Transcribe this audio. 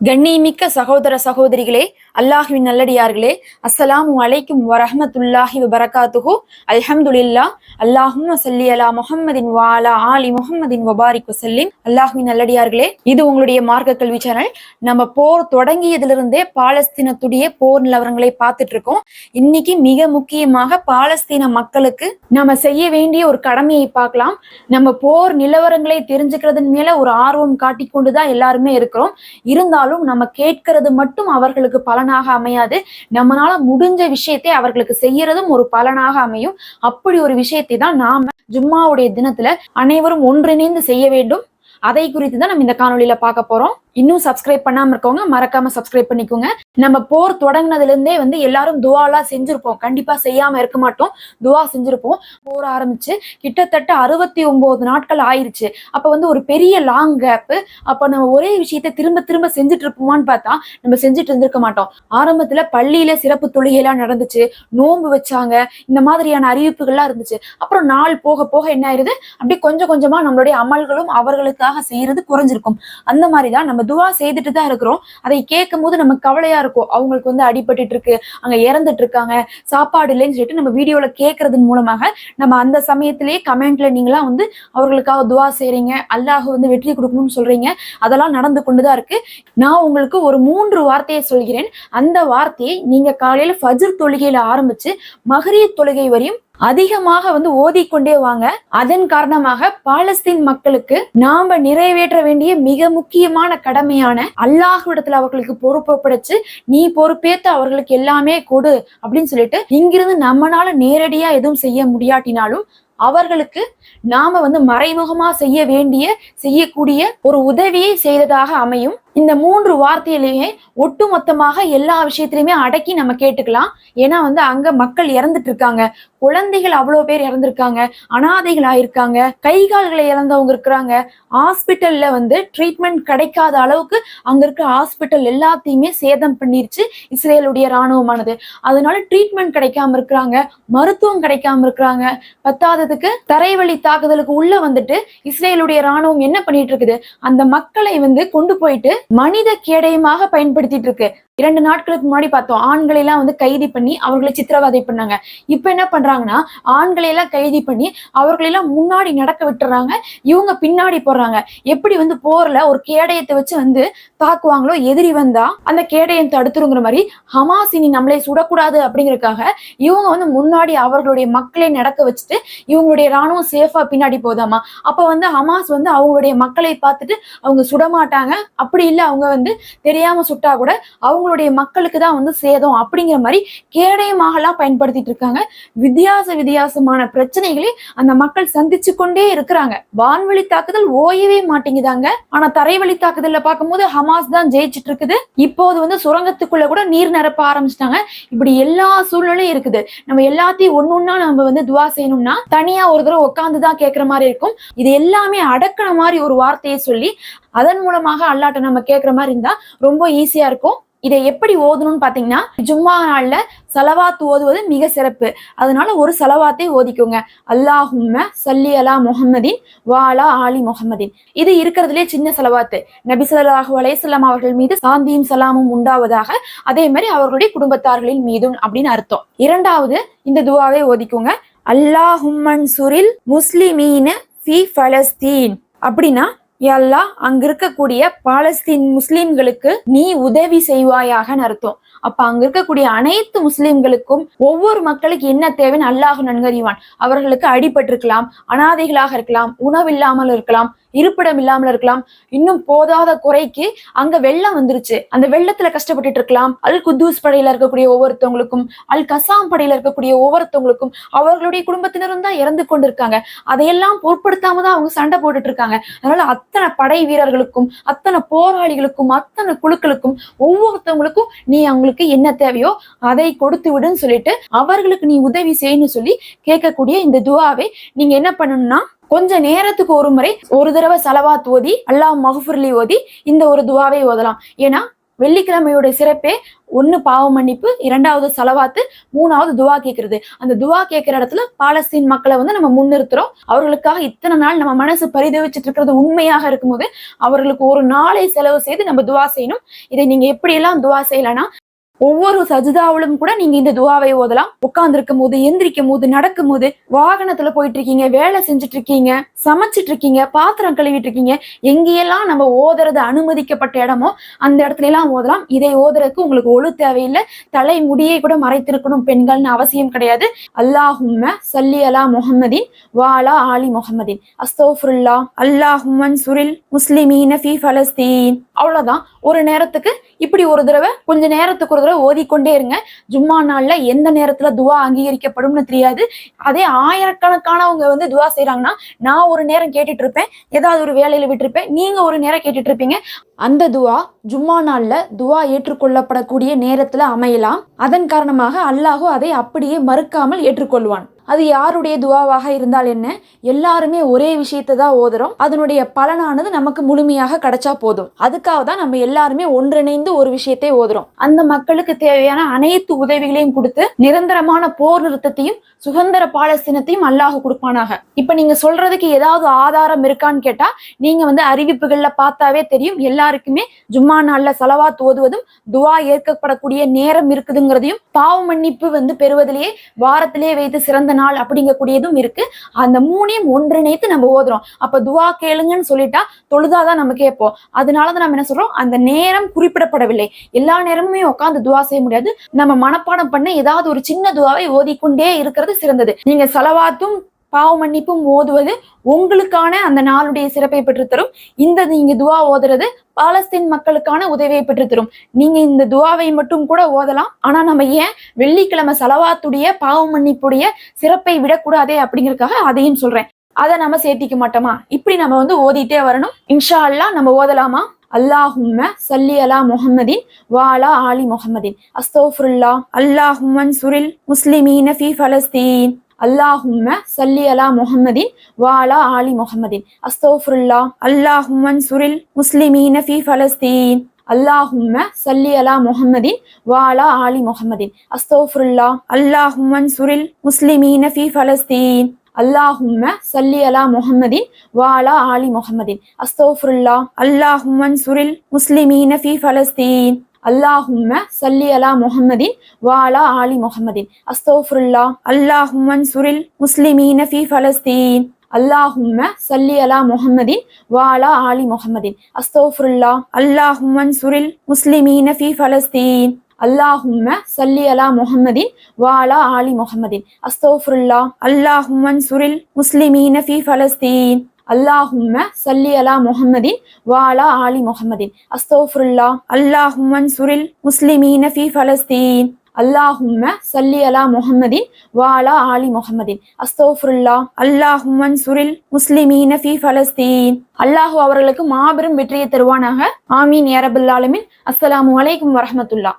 கண்ணியமிக்க சகோதர சகோதரிகளே, அல்லாஹுவின் நல்லடியார்களே, அஸ்ஸலாமு அலைக்கும் வரஹ்மத்துல்லாஹி வபரகாத்துஹு. அல்ஹம்துலில்லாஹ். அல்லாஹும்ம ஸல்லி அலா முஹம்மதின் வ அலா ஆலி முஹம்மதின் வபாரிக் வஸல்லிம். அல்லாஹுவின் நல்லடியார்களே, இது உங்களுடைய மார்க்க கல்வி சேனல். நம்ம போர் தொடங்கியதிலிருந்தே பாலஸ்தீனத்துடைய போர் நிலவரங்களை பார்த்துட்டு இருக்கோம். இன்னைக்கு மிக முக்கியமாக பாலஸ்தீன மக்களுக்கு நம்ம செய்ய வேண்டிய ஒரு கடமையை பார்க்கலாம். நம்ம போர் நிலவரங்களை தெரிஞ்சுக்கிறதன் மேல ஒரு ஆர்வம் காட்டிக்கொண்டுதான் எல்லாருமே இருக்கிறோம். இருந்தாலும் நம்ம கேட்கிறது மட்டும் அவர்களுக்கு பலனாக அமையாது. நம்மளால முடிஞ்ச விஷயத்தை அவர்களுக்கு செய்யறதும் ஒரு பலனாக அமையும். அப்படி ஒரு விஷயத்தை தான் நாம ஜும்மாவுடைய தினத்துல அனைவரும் ஒன்றிணைந்து செய்ய வேண்டும். அதை குறித்து தான் நம்ம இந்த காணொலியில பார்க்க போறோம். இன்னும் சப்ஸ்கிரைப் பண்ணாம இருக்கவங்க மறக்காம சப்ஸ்கிரைப் பண்ணிக்கோங்க. நம்ம போர் தொடங்கினதுல இருந்தே எல்லாரும் துவாலாம் செஞ்சிருப்போம். கண்டிப்பா செய்யாம இருக்க மாட்டோம். துவா செஞ்சிருப்போம். போர் ஆரம்பிச்சு கிட்டத்தட்ட 69 நாட்கள் ஆயிருச்சு. அப்ப ஒரு பெரிய லாங் கேப். அப்ப நம்ம ஒரே விஷயத்த திரும்ப திரும்ப செஞ்சுட்டு இருப்போமான்னு பார்த்தா நம்ம செஞ்சுட்டு இருந்திருக்க மாட்டோம். ஆரம்பத்துல பள்ளியில சிறப்பு தொழுகைலாம் நடந்துச்சு, நோன்பு வச்சாங்க, இந்த மாதிரியான அறிவிப்புகள்லாம் இருந்துச்சு. அப்புறம் நாள் போக போக என்ன ஆயிருது, அப்படியே கொஞ்சம் கொஞ்சமா நம்மளுடைய அமல்களும் அவர்களுக்காக செய்யறது குறைஞ்சிருக்கும். அந்த மாதிரிதான் நம்ம துவா செய்துட்டு தான் இருக்கிறோம். அதை கேட்கும் போது நமக்கு கவலையா இருக்கும். அவங்களுக்கு அடிபட்டு இருக்கு, அங்க இறந்துட்டு இருக்காங்க, சாப்பாடு இல்லைன்னு சொல்லிட்டு நம்ம வீடியோல கேட்கறதன் மூலமாக நம்ம அந்த சமயத்திலேயே கமெண்ட்ல நீங்களாம் அவர்களுக்காக துவா செய்றீங்க, அல்லாஹ் வெற்றி கொடுக்கணும்னு சொல்றீங்க. அதெல்லாம் நடந்து கொண்டுதான் இருக்கு. நான் உங்களுக்கு ஒரு 3 வார்த்தையை சொல்கிறேன். அந்த வார்த்தையை நீங்க காலையில ஃபஜ்ர் தொழுகையில ஆரம்பிச்சு மக்ரிப் தொழுகை வரையும் அதிகமாக ஓதிக்கொண்டே வாங்க. அதன் காரணமாக பாலஸ்தீன் மக்களுக்கு நாம நிறைவேற்ற வேண்டிய மிக முக்கியமான கடமையான அல்லாஹ்விடத்துல அவர்களுக்கு பொறுப்பு படைச்சு, நீ பொறுப்பேத்து அவர்களுக்கு எல்லாமே கொடு அப்படின்னு சொல்லிட்டு இங்கிருந்து நம்மளால நேரடியா எதுவும் செய்ய முடியாட்டினாலும் அவர்களுக்கு நாம மறைமுகமா செய்யக்கூடிய ஒரு உதவியை செய்ததாக அமையும். இந்த 3 வார்த்தையிலேயே ஒட்டுமொத்தமாக எல்லா விஷயத்திலுமே அடக்கி நம்ம கேட்டுக்கலாம். ஏன்னா அங்க மக்கள் இறந்துட்டு இருக்காங்க, குழந்தைகள் அவ்வளவு பேர் இறந்திருக்காங்க, அனாதைகள் ஆயிருக்காங்க, கை கால்களை இழந்தவங்க இருக்கிறாங்க. ஹாஸ்பிட்டல்ல ட்ரீட்மெண்ட் கிடைக்காத அளவுக்கு அங்க இருக்க ஹாஸ்பிட்டல் எல்லாத்தையுமே சேதம் பண்ணிருச்சு இஸ்ரேலுடைய ராணுவமானது. அதனால ட்ரீட்மெண்ட் கிடைக்காம இருக்கிறாங்க, மருத்துவம் கிடைக்காம இருக்கிறாங்க. பத்தாததுக்கு தரைவழி தாக்குதலுக்கு உள்ள இஸ்ரேலுடைய ராணுவம் என்ன பண்ணிட்டு இருக்குது, அந்த மக்களை கொண்டு போயிட்டு மனித கேடயமாக பயன்படுத்திட்டு இருக்கு. 2 நாட்களுக்கு முன்னாடி பார்த்தோம், ஆண்களை எல்லாம் கைது பண்ணி அவர்களை சித்திரவதை பண்ணாங்க. இப்ப என்ன பண்றாங்கன்னா, ஆண்களை எல்லாம் கைது பண்ணி அவர்களை எல்லாம் முன்னாடி நடக்க விட்டுறாங்க, இவங்க பின்னாடி போடுறாங்க. எப்படி போர்ல ஒரு கேடயத்தை வச்சு தாக்குவாங்களோ, எதிரி வந்தா அந்த கேடயம் தடுத்துருங்கிற மாதிரி ஹமாஸ் இனி நம்மளை சுடக்கூடாது அப்படிங்கறதுக்காக இவங்க முன்னாடி அவர்களுடைய மக்களை நடக்க வச்சுட்டு இவங்களுடைய ராணுவம் சேஃபா பின்னாடி போதாமா. அப்ப ஹமாஸ் அவங்களுடைய மக்களை பார்த்துட்டு அவங்க சுடமாட்டாங்க. அப்படி இல்ல, அவங்க தெரியாம சுட்டா கூட அவங்களுடைய மக்களுக்கு தான் சேதம் அப்படிங்கிற மாதிரி கேடயமாக எல்லாம் பயன்படுத்திட்டு இருக்காங்க. வித்தியாசமான பிரச்சனைகளை அந்த மக்கள் சந்திச்சு கொண்டே இருக்கிறாங்க. வான்வழி தாக்குதல் ஓயவே மாட்டேங்குதாங்க. ஆனா தரைவழி தாக்குதல்ல பார்க்கும்போது ஹமாஸ் தான் ஜெயிச்சிட்டு இருக்குது. இப்போது சுரங்கத்துக்குள்ள கூட நீர் நிரப்ப ஆரம்பிச்சிட்டாங்க. இப்படி எல்லா சூழ்நிலையும் இருக்குது. நம்ம எல்லாத்தையும் ஒன்னொன்னா நம்ம துவா செய்யணும்னா தனியா ஒரு தடவை உட்காந்துதான் கேட்கிற மாதிரி இருக்கும். இது எல்லாமே அடக்கின மாதிரி ஒரு வார்த்தையை சொல்லி அதன் மூலமாக அல்லாட்ட நம்ம கேட்கிற மாதிரி இருந்தா ரொம்ப ஈஸியா இருக்கும். இதை எப்படி ஓதணும்னு பாத்தீங்கன்னா, ஜும்மா நாள்ல சலவாத் ஓதுவது மிக சிறப்பு. அதனால ஒரு சலவாத்தை ஓதிக்கோங்க. அல்லாஹும்ம ஸல்லி அலா முஹம்மதின் வ அலா ஆலி முஹம்மதின். இது இருக்கிறதுலே சின்ன சலவாத்து. நபி ஸல்லல்லாஹு அலைஹி வஸல்லம் அவர்கள் மீது சாந்தியும் சலாமும் உண்டாவதாக, அதே மாதிரி அவர்களுடைய குடும்பத்தார்களின் மீதும் அப்படின்னு அர்த்தம். இரண்டாவது இந்த துவாவை ஓதிக்கோங்க. அல்லாஹும்மன்சுரில் முஸ்லிமீன ஃபி ஃபலஸ்தீன். அப்படின்னா, அல்லாஹ் அங்க இருக்கக்கூடிய பாலஸ்தீன் முஸ்லிம்களுக்கு நீ உதவி செய்வாயாகன்னு அர்த்தம். அப்ப அங்க இருக்கக்கூடிய அனைத்து முஸ்லிம்களுக்கும் ஒவ்வொரு மக்களுக்கு என்ன தேவைன்னு அல்லாஹ் நன்கறிவான். அவர்களுக்கு அடிபட்டு இருக்கலாம், அனாதைகளாக இருக்கலாம், உணவில்லாமல் இருக்கலாம், இருப்பிடம் இல்லாமல் இருக்கலாம், இன்னும் போதாத குறைக்கு அங்க வெள்ளம் வந்துருச்சு, அந்த வெள்ளத்துல கஷ்டப்பட்டுட்டு இருக்கலாம். அல் குத்தூஸ் படையில இருக்கக்கூடிய ஒவ்வொருத்தவங்களுக்கும், அல் கசாம் படையில இருக்கக்கூடிய ஒவ்வொருத்தவங்களுக்கும் அவர்களுடைய குடும்பத்தினரும் தான் இறந்து கொண்டு இருக்காங்க. அதையெல்லாம் பொருட்படுத்தாம தான் அவங்க சண்டை போட்டுட்டு இருக்காங்க. அதனால அத்தனை படை வீரர்களுக்கும், அத்தனை போராளிகளுக்கும், அத்தனை குழுக்களுக்கும், ஒவ்வொருத்தவங்களுக்கும் நீ அவங்களுக்கு என்ன தேவையோ அதை கொடுத்து விடுன்னு சொல்லிட்டு அவர்களுக்கு நீ உதவி செய்யணும்னு சொல்லி கேட்கக்கூடிய இந்த துவாவை நீங்க என்ன பண்ணணும்னா, கொஞ்ச நேரத்துக்கு ஒரு முறை ஒரு தடவை சலவாத் ஓதி அல்லாஹ் மஃபுர்லி ஓதி இந்த ஒரு துவாவை ஓதலாம். ஏன்னா வெள்ளிக்கிழமையோட சிறப்பே ஒண்ணு பாவ மன்னிப்பு, இரண்டாவது சலவாத்து, மூணாவது துவா கேட்கறது. அந்த துவா கேட்கிற இடத்துல பாலஸ்தீன் மக்களை வந்து நம்ம முன்னிறுத்துறோம். அவர்களுக்காக இத்தனை நாள் நம்ம மனசு பரிதவிச்சுட்டு இருக்கிறது உண்மையாக இருக்கும்போது அவர்களுக்கு ஒரு நாளை செலவு செய்து நம்ம துவா செய்யணும். இதை நீங்க எப்படி எல்லாம் துவா செய்யலாம்னா, ஒவ்வொரு சஜிதாவிலும் கூட நீங்க இந்த துவாவை ஓதலாம். உட்கார்ந்து இருக்கும் போது, எந்திரிக்கும் போது, நடக்கும் போது, வாகனத்துல போயிட்டு இருக்கீங்க, வேலை செஞ்சுட்டு இருக்கீங்க, சமைச்சிட்டு இருக்கீங்க, பாத்திரம் கழுவிட்டு இருக்கீங்க, எங்கேயெல்லாம் நம்ம ஓதுறது அனுமதிக்கப்பட்ட இடமோ அந்த இடத்துல எல்லாம் ஓதலாம். இதை ஓதுறதுக்கு உங்களுக்கு ஒழு தேவையில்லை. தலை முடியை கூட மறைத்திருக்கணும் பெண்கள்னு அவசியம் கிடையாது. அல்லாஹும்ம சல்லி அலா முஹம்மதின் வாலா ஆலி முஹம்மதின் அஸ்தோஃபுல்லா அல்லாஹும்மன் சுரில் முஸ்லிமீன ஃபீ ஃபலஸ்தீன். அவ்வளவுதான். ஒரு நேரத்துக்கு இப்படி ஒரு தடவை, கொஞ்ச நேரத்துக்கு ஒரு தடவை ஓதிக்கொண்டே இருங்க. ஜும்மா நாள்ல எந்த நேரத்துல துவா அங்கீகரிக்கப்படும்னு தெரியாது. அதே ஆயிரக்கணக்கானவங்க வந்து துவா செய்யறாங்கன்னா, நான் ஒரு நேரம் கேட்டுட்டு இருப்பேன், ஏதாவது ஒரு வேலையில விட்டுருப்பேன், நீங்க ஒரு நேரம் கேட்டுட்டு இருப்பீங்க. அந்த துவா ஜும்மா நாள்ல துவா ஏற்றுக்கொள்ளப்படக்கூடிய நேரத்துல அமையலாம். அதன் காரணமாக அல்லாஹ் அதை அப்படியே மறுக்காமல் ஏற்றுக்கொள்வான். அது யாருடைய துவாவாக இருந்தால் என்ன, எல்லாருமே ஒரே விஷயத்தை தான் ஓதுறோம். அதனுடைய பலனானது நமக்கு முழுமையாக கிடைச்சா போதும். அதுக்காக தான் நம்ம எல்லாருமே ஒன்றிணைந்து ஒரு விஷயத்தை ஓதுறோம். அந்த மக்களுக்கு தேவையான அனைத்து உதவிகளையும் கொடுத்து நிரந்தரமான போர் நிறுத்தத்தையும் சுதந்திர பாலஸ்தீனத்தையும் அல்லாஹ் கொடுப்பானாக. இப்ப நீங்க சொல்றதுக்கு ஏதாவது ஆதாரம் இருக்கான்னு கேட்டா, நீங்க வந்து அறிவிப்புகள்ல பார்த்தாவே தெரியும். எல்லாருக்குமே ஜும்மா நாள்ல சலவாத் ஓதுவதும் துவா ஏற்கப்படக்கூடிய நேரம் இருக்குதுங்கிறதையும், பாவ மன்னிப்பு வந்து பெறுவதிலேயே வாரத்திலேயே வைத்து சிறந்த நாள் அப்படிங்கக்கூடியதும் இருக்கு. அந்த மூணையும் ஒன்றிணைத்து நம்ம ஓதுறோம். அப்ப துவா கேளுங்கன்னு சொல்லிட்டா தொழுதாதான் நம்ம கேட்போம். அதனாலதான் நம்ம என்ன சொல்றோம், அந்த நேரம் குறிப்பிடப்படவில்லை. எல்லா நேரமுமே உட்காந்து துவா செய்ய முடியாது. நம்ம மனப்பாடம் பண்ண ஏதாவது ஒரு சின்ன துவாவை ஓதிக்கொண்டே இருக்கிறது சிறந்தது. நீங்க சலவாத்தும் பாவ மன்னிப்பும் ஓதுவது உங்களுக்கான அந்த நாளுடைய சிறப்பை பெற்றுத்தரும். இந்த நீங்க துவா ஓதுறது பாலஸ்தீன் மக்களுக்கான உதவியை பெற்றுத்தரும். நீங்க இந்த துவாவை மட்டும் கூட ஓதலாம். ஆனா நம்ம ஏன் வெள்ளிக்கிழமை சலவாத்துடைய பாவ மன்னிப்புடைய சிறப்பை விடக்கூடாதே அப்படிங்கறதுக்காக அதையும் சொல்றேன். அதை நம்ம சேர்த்திக்க மாட்டோமா? இப்படி நம்ம வந்து ஓதிட்டே வரணும். இன்ஷா அல்லாஹ் நம்ம ஓதலாமா? அல்லாஹும்ம சல்லி அலா முஹம்மதின் வாலா ஆலி முஹம்மதின் அஸ்தோஃபுல்லா அல்லாஹும்மன் சுரில் முஸ்லிமீன ஃபீ ஃபலஸ்தீன் அல்லாஹும்ம சல்லி அலா முஹம்மதின் வாலா ஆலி முஹம்மதின் அஸ்தோஃபுல்லா அல்லாஹும்மன் சுரில் முஸ்லிமீன ஃபீ ஃபலஸ்தீன் அல்லாஹும்ம சல்லி அலா முஹம்மதின் வாலா ஆலி முஹம்மதின் அஸ்தோஃபுல்லா அல்லாஹும்மன் சுரில் முஸ்லிமீன ஃபீ ஃபலஸ்தீன் அல்லாஹும்ம சல்லி அலா முஹம்மதின் வாலா ஆலி முஹம்மதின் அஸ்தோஃபுல்லா அல்லாஹும்மன் சுரில் முஸ்லிமீன ஃபீ ஃபலஸ்தீன் அல்லாஹும்ம சல்லி அலா முஹம்மதின் வாலா ஆலி முஹம்மதின் அஸ்தோஃபுல்லா அல்லாஹும்மன் சுரில் முஸ்லிமீன ஃபீ ஃபலஸ்தீன் அல்லாஹும்ம சல்லி அலா முஹம்மதின் வாலா ஆலி முஹம்மதின் அஸ்தோஃபுல்லா அல்லாஹும்மன் சுரில் முஸ்லிமீன ஃபீ ஃபலஸ்தீன் அல்லாஹும்ம சல்லி அலா முஹம்மதின் வாலா ஆலி முஹம்மதின் அஸ்தோஃபுல்லா அல்லாஹும்மன் சுரில் முஸ்லிமீன ஃபீ ஃபலஸ்தீன் அல்லாஹும்ம சல்லி அலா முஹம்மதின் வாலா ஆலி முஹம்மதின் அஸ்தோஃபுல்லா அல்லாஹும்மன் சுரில் முஸ்லிமீன ஃபீ ஃபலஸ்தீன் அல்லாஹும்ம சல்லி அலா முஹம்மதின் வாலா ஆலி முஹம்மதின் அஸ்தோஃபுல்லா அல்லாஹும்மன் சுரில் முஸ்லிமீன ஃபீ ஃபலஸ்தீன். அல்லாஹ் அவர்களுக்கு மாபெரும் வெற்றியை தருவானாக. ஆமீன் யா ரப்பல் ஆலமீன். அஸ்ஸலாமு அலைக்கும் வரஹ்மத்துல்லாஹ்.